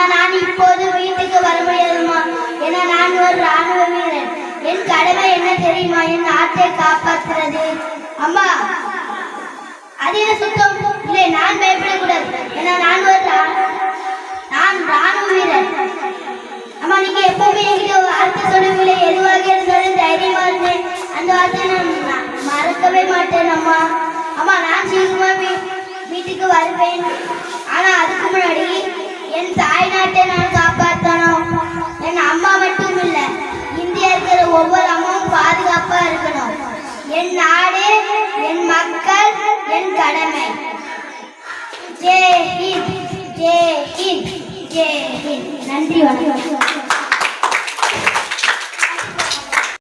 ஆனா நான் இப்போது வீட்டுக்கு வர முடியாதுமா. ஏன்னா நான் ஒரு ராணுவ வீரன். என் கடமை என்ன தெரியுமா? என் நாட்டை காப்பாற்றுறது. அம்மா அது என்ன சுத்தம் இல்லை, நான் பயப்படக்கூடாது. ஏன்னா நான் ராணுவ வீரன். அம்மா நீங்க எப்பவுமே என்கிட்ட வார்த்தை சொல்லுவீங்களே, எதுவாக இருந்தாலும் தைரியமா இருந்தேன். அந்த வார்த்தையை நான் மறக்கவே மாட்டேன் அம்மா. அம்மா நான் சீக்கிரமா வீட்டுக்கு வருவேன். ஆனா அதுக்கு முன்னாடி என் தாய் நாட்டை நான் காப்பாற்றணும். என் அம்மா மட்டும் இல்ல, இந்தியா இருக்கிற ஒவ்வொரு அம்மாவும் பாதுகாப்பா இருக்கணும். என் நாடு, என் மக்கள், என் கடமை. ஜெய் ஹிந்த், ஜெய் ஹிந்த், ஜெய் ஹிந்த். நன்றி, வணக்கம்.